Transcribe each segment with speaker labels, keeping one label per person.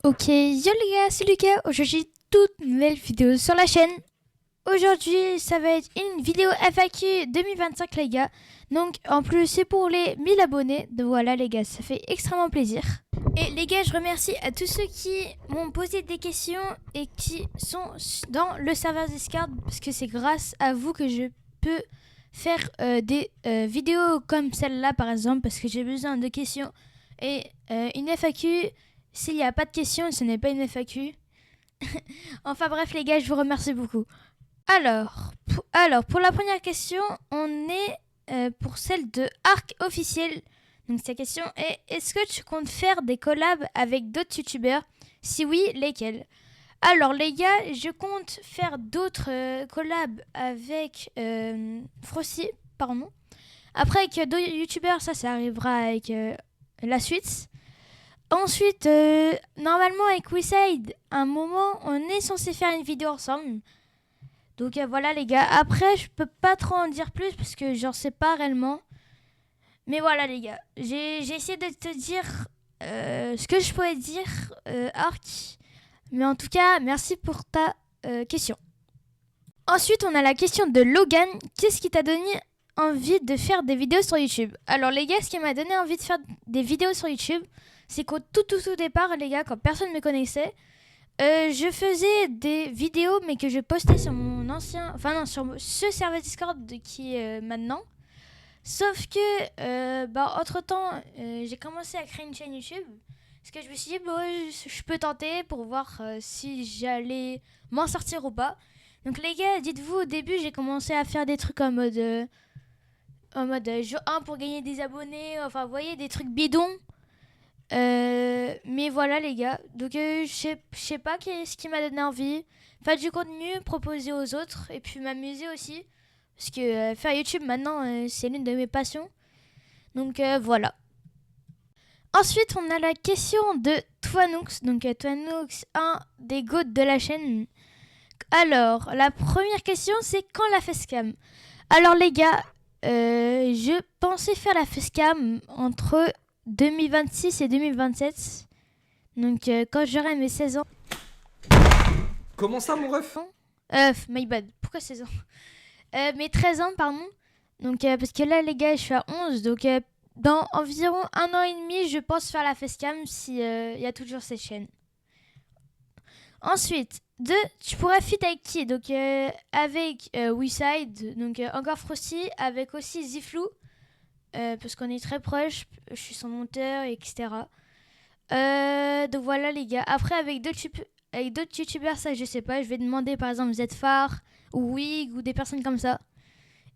Speaker 1: Ok, yo les gars, c'est Lucas. Aujourd'hui, toute nouvelle vidéo sur la chaîne. Aujourd'hui, ça va être une vidéo FAQ 2025 les gars. Donc en plus, c'est pour les 1000 abonnés. Donc voilà les gars, ça fait extrêmement plaisir. Et les gars, je remercie à tous ceux qui m'ont posé des questions et qui sont dans le serveur Discord. Parce que c'est grâce à vous que je peux faire des vidéos comme celle-là par exemple. Parce que j'ai besoin de questions et une FAQ. S'il n'y a pas de questions, ce n'est pas une FAQ. Enfin bref les gars, je vous remercie beaucoup. Alors, pour la première question, on est pour celle de Arc Officiel. Donc sa question est: est-ce que tu comptes faire des collabs avec d'autres youtubeurs? Si oui, lesquels? Alors les gars, je compte faire d'autres collabs avec Frosty, pardon. Après avec d'autres youtubeurs, ça arrivera avec la suite. Ensuite, normalement avec WeSide, un moment, on est censé faire une vidéo ensemble. Donc voilà les gars. Après, je peux pas trop en dire plus parce que j'en sais pas réellement. Mais voilà les gars. J'ai essayé de te dire ce que je pouvais dire, Arc. Mais en tout cas, merci pour ta question. Ensuite, on a la question de Logan. Qu'est-ce qui t'a donné envie de faire des vidéos sur YouTube? Alors les gars, ce qui m'a donné envie de faire des vidéos sur YouTube, c'est qu'au tout départ, les gars, quand personne ne me connaissait, je faisais des vidéos, mais que je postais sur mon ancien... Enfin non, sur ce serveur Discord qui est maintenant. Sauf que, entre-temps, j'ai commencé à créer une chaîne YouTube. Parce que je me suis dit, je peux tenter pour voir si j'allais m'en sortir ou pas. Donc les gars, dites-vous, au début, j'ai commencé à faire des trucs en mode jeu 1 pour gagner des abonnés. Enfin, vous voyez, des trucs bidons. Mais voilà les gars, donc je sais pas ce qui m'a donné envie. Faire du contenu, proposer aux autres et puis m'amuser aussi. Parce que faire YouTube maintenant, c'est l'une de mes passions. Donc voilà. Ensuite, on a la question de Twanox. Donc Twanox, un des goats de la chaîne. Alors, la première question, c'est quand la facecam? Alors les gars, je pensais faire la facecam entre 2026 et 2027. Donc quand j'aurai mes 16 ans.
Speaker 2: Comment ça, mon ref?
Speaker 1: My bad. Pourquoi 16 ans? Mes 13 ans, pardon. Donc parce que là, les gars, je suis à 11. Donc dans environ 1 an et demi, je pense faire la facecam si y a toujours cette chaîne. Ensuite, tu pourrais fit avec qui? Donc avec WeSide, donc encore Frosty, avec aussi Ziflou. Parce qu'on est très proches, je suis son monteur, etc. Donc voilà les gars. Après avec d'autres youtubeurs, ça je sais pas. Je vais demander par exemple Zfar ou Wig ou des personnes comme ça.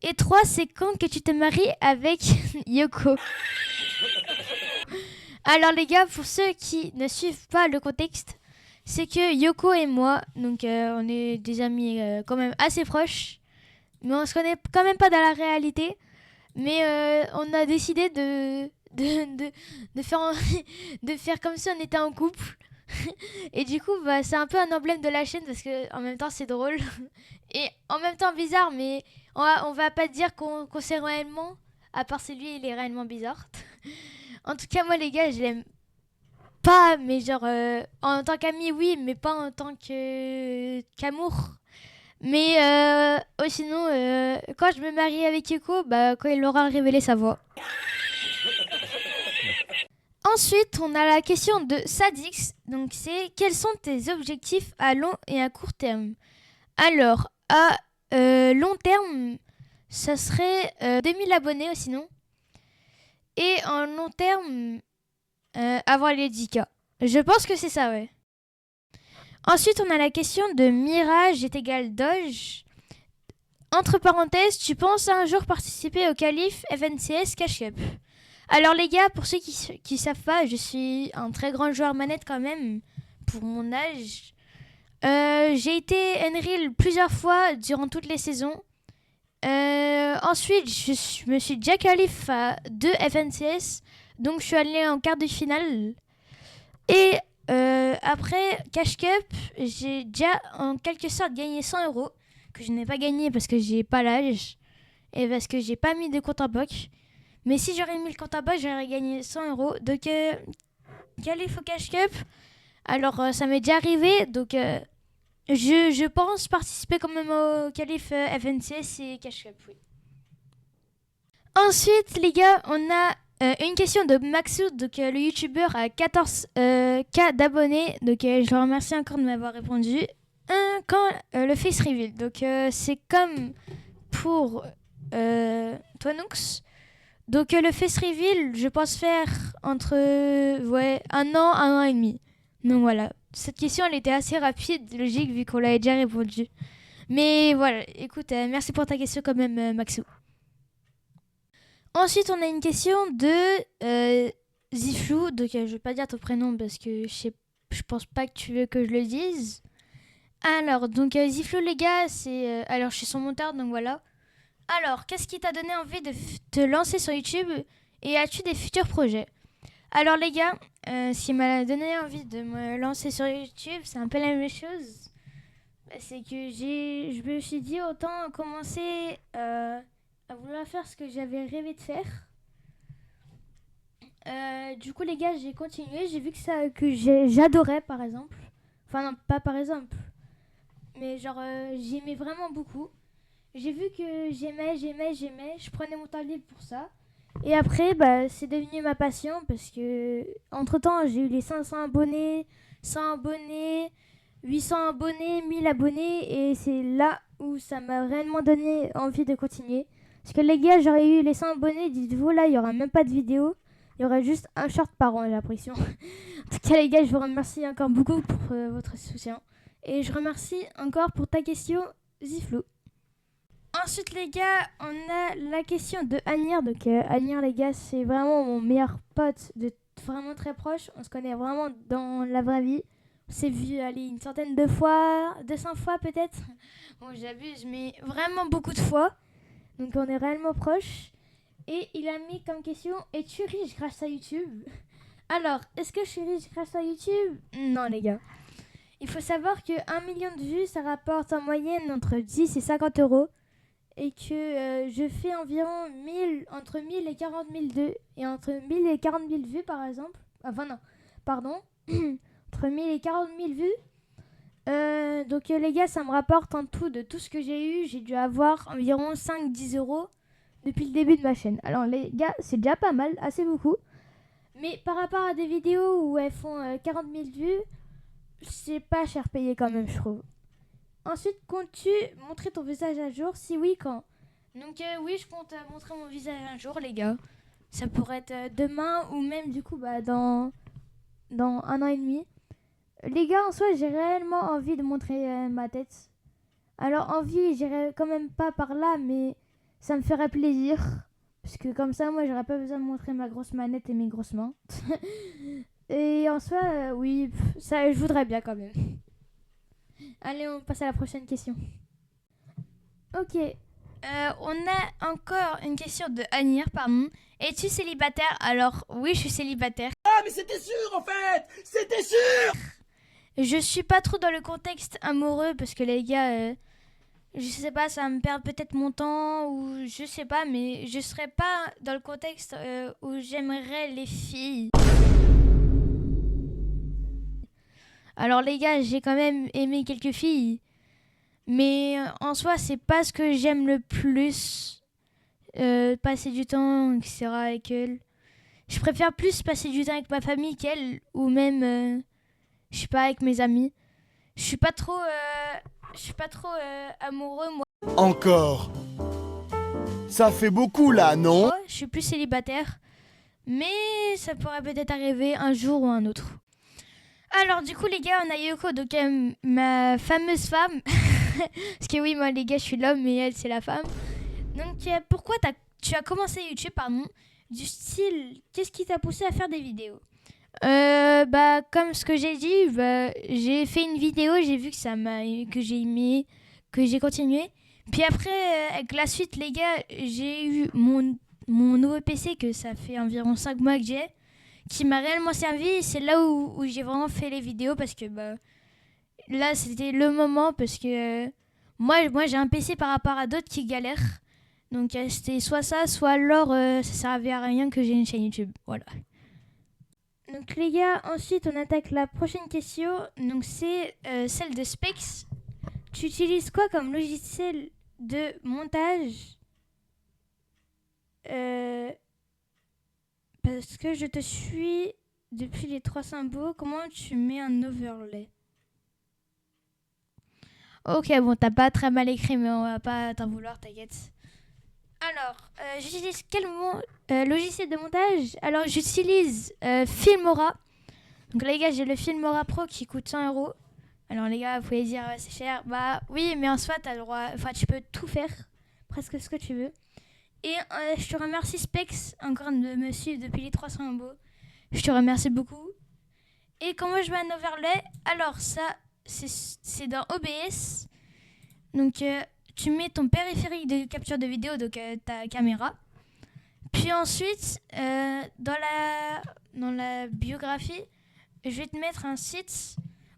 Speaker 1: Et 3, c'est quand que tu te maries avec Yoko? Alors les gars, pour ceux qui ne suivent pas le contexte, c'est que Yoko et moi, donc on est des amis quand même assez proches. Mais on se connaît quand même pas dans la réalité. Mais on a décidé de faire, de faire comme si on était en couple. Et du coup, c'est un peu un emblème de la chaîne parce que en même temps, c'est drôle. Et en même temps, bizarre, mais on va pas dire qu'on s'est réellement. À part c'est lui, il est réellement bizarre. En tout cas, moi, les gars, je l'aime pas, mais genre, en tant qu'ami, oui, mais pas en tant qu'amour. Mais sinon, quand je me marie avec Yoko, quand il aura révélé sa voix. Ensuite, on a la question de Sadix. Donc, c'est: quels sont tes objectifs à long et à court terme? Alors, à long terme, ça serait 2000 abonnés sinon. Et en long terme, avoir les 10K. Je pense que c'est ça, ouais. Ensuite, on a la question de Mirage est égal Doge. Entre parenthèses, tu penses un jour participer au qualif FNCS Cash Cup? Alors les gars, pour ceux qui savent pas, je suis un très grand joueur manette quand même, pour mon âge. J'ai été Unreal plusieurs fois durant toutes les saisons. Ensuite, je me suis déjà qualifié à 2 FNCS, donc je suis allée en quart de finale. Et après Cash Cup, j'ai déjà en quelque sorte gagné 100 € que je n'ai pas gagné parce que j'ai pas l'âge et parce que j'ai pas mis de compte en banque. Mais si j'aurais mis le compte en banque, j'aurais gagné 100 €. Donc, qualif au Cash Cup, Alors, ça m'est déjà arrivé, donc je pense participer quand même au qualif FNCS et Cash Cup, oui. Ensuite, les gars, on a une question de Maxou, donc le youtubeur a 14K d'abonnés, donc je le remercie encore de m'avoir répondu. Quand le face reveal, donc c'est comme pour Toinox. Donc le face reveal, je pense faire entre un an et demi. Donc voilà, cette question elle était assez rapide, logique vu qu'on l'avait déjà répondu. Mais voilà, écoute, merci pour ta question quand même Maxou. Ensuite on a une question de Ziflou, donc je vais pas dire ton prénom parce que je pense pas que tu veux que je le dise. Alors donc Ziflou les gars, c'est alors je suis son monteur donc voilà. Alors, qu'est-ce qui t'a donné envie de te lancer sur YouTube et as-tu des futurs projets? Alors les gars, ce qui m'a donné envie de me lancer sur YouTube, c'est un peu la même chose. C'est que je me suis dit autant commencer à vouloir faire ce que j'avais rêvé de faire. Du coup les gars, j'ai continué, j'ai vu que j'adorais par exemple. Enfin non, pas par exemple, mais genre j'aimais vraiment beaucoup. J'ai vu que j'aimais, je prenais mon temps libre pour ça. Et après, bah, c'est devenu ma passion parce que, entre-temps, j'ai eu les 500 abonnés, 100 abonnés, 800 abonnés, 1000 abonnés. Et c'est là où ça m'a réellement donné envie de continuer. Parce que les gars, j'aurais eu les 100 abonnés, dites-vous, là, il n'y aura même pas de vidéo. Il y aurait juste un short par an, j'ai l'impression. En tout cas, les gars, je vous remercie encore beaucoup pour votre soutien. Et je remercie encore pour ta question, Ziflou. Ensuite les gars, on a la question de Anir. Donc Anir les gars, c'est vraiment mon meilleur pote, vraiment très proche. On se connaît vraiment dans la vraie vie. On s'est vu aller une centaine de fois, 200 fois peut-être. Bon j'abuse mais vraiment beaucoup de fois. Donc on est réellement proches. Et il a mis comme question, es-tu riche grâce à YouTube? Alors, est-ce que je suis riche grâce à YouTube? Non les gars. Il faut savoir que 1 million de vues, ça rapporte en moyenne entre 10 et 50 euros. Et que je fais environ entre 1000 et 40 000 et entre 1000 et 40 000 vues par exemple. Enfin non, pardon. Entre 1000 et 40 000 vues. Donc les gars, ça me rapporte en tout de tout ce que j'ai eu. J'ai dû avoir environ 5-10 euros depuis le début de ma chaîne. Alors les gars, c'est déjà pas mal, assez beaucoup. Mais par rapport à des vidéos où elles font 40 000 vues, c'est pas cher payé quand même, je trouve. Ensuite, comptes-tu montrer ton visage un jour? Si oui, quand? Donc oui, je compte montrer mon visage un jour, les gars. Ça pourrait être demain ou même du coup dans 1 an et demi. Les gars, en soi, j'ai réellement envie de montrer ma tête. Alors envie, j'irai quand même pas par là, mais ça me ferait plaisir. Parce que comme ça, moi, j'aurais pas besoin de montrer ma grosse manette et mes grosses mains. Et en soi, oui, ça, je voudrais bien quand même. Allez, on passe à la prochaine question. Ok. On a encore une question de Anir, pardon. Es-tu célibataire? Alors, oui, je suis célibataire.
Speaker 2: Ah, mais c'était sûr en fait! C'était sûr!
Speaker 1: Je suis pas trop dans le contexte amoureux parce que les gars, je sais pas, ça va me perdre peut-être mon temps ou je sais pas, mais je serais pas dans le contexte où j'aimerais les filles. Alors les gars, j'ai quand même aimé quelques filles, mais en soi, c'est pas ce que j'aime le plus. Passer du temps, etc. avec elles. Je préfère plus passer du temps avec ma famille qu'elles, ou même, je sais pas, avec mes amis. Je suis pas trop amoureux, moi.
Speaker 3: Encore. Ça fait beaucoup là, non?
Speaker 1: Je suis plus célibataire, mais ça pourrait peut-être arriver un jour ou un autre. Alors du coup les gars, on a Yoko, donc ma fameuse femme. Parce que oui, moi les gars, je suis l'homme, mais elle c'est la femme. Donc pourquoi tu as commencé YouTube, pardon, du style, qu'est-ce qui t'a poussé à faire des vidéos? Bah comme ce que j'ai dit, bah, j'ai fait une vidéo, j'ai vu que j'ai aimé, que j'ai continué. Puis après, avec la suite les gars, j'ai eu mon nouveau PC que ça fait environ 5 mois que j'ai, qui m'a réellement servi. C'est là où j'ai vraiment fait les vidéos parce que bah, là c'était le moment parce que moi j'ai un PC par rapport à d'autres qui galèrent. Donc c'était soit ça, soit alors ça servait à rien que j'ai une chaîne YouTube. Voilà. Donc les gars, ensuite on attaque la prochaine question. Donc c'est celle de Specs. Tu utilises quoi comme logiciel de montage? Parce que je te suis depuis les 3 symboles. Comment tu mets un overlay? Ok, bon, t'as pas très mal écrit, mais on va pas t'en vouloir, t'inquiète. Alors, j'utilise quel logiciel de montage? Alors, j'utilise Filmora. Donc, les gars, j'ai le Filmora Pro qui coûte 100 €. Alors, les gars, vous pouvez dire, c'est cher. Bah, oui, mais en soi, t'as le droit. Enfin, tu peux tout faire, presque ce que tu veux. Et je te remercie, Specs, encore de me suivre depuis les 300 euros. Je te remercie beaucoup. Et comment je mets un overlay? Alors, ça, c'est dans OBS. Donc, tu mets ton périphérique de capture de vidéo, donc ta caméra. Puis ensuite, dans la biographie, je vais te mettre un site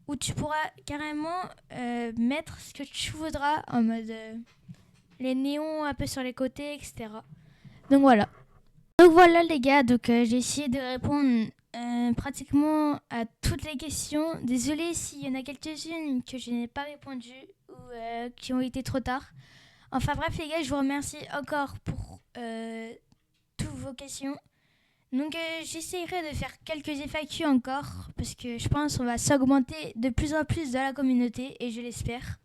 Speaker 1: où tu pourras carrément mettre ce que tu voudras en mode les néons un peu sur les côtés, etc. Donc voilà. Donc voilà les gars, donc j'ai essayé de répondre pratiquement à toutes les questions. Désolée s'il y en a quelques-unes que je n'ai pas répondu ou qui ont été trop tard. Enfin bref les gars, je vous remercie encore pour toutes vos questions. Donc j'essaierai de faire quelques FAQ encore parce que je pense qu'on va s'augmenter de plus en plus dans la communauté et je l'espère.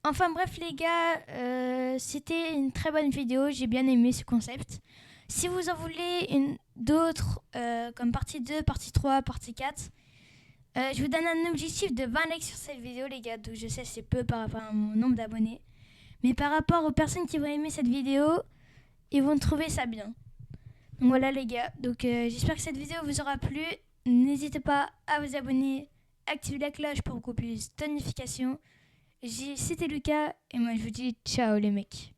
Speaker 1: Enfin bref les gars, c'était une très bonne vidéo, j'ai bien aimé ce concept. Si vous en voulez d'autres comme partie 2, partie 3, partie 4, je vous donne un objectif de 20 likes sur cette vidéo les gars. Donc je sais c'est peu par rapport à mon nombre d'abonnés. Mais par rapport aux personnes qui vont aimer cette vidéo, ils vont trouver ça bien. Donc voilà les gars, donc j'espère que cette vidéo vous aura plu. N'hésitez pas à vous abonner, activer la cloche pour beaucoup plus de notifications. C'était Lucas et moi je vous dis ciao les mecs.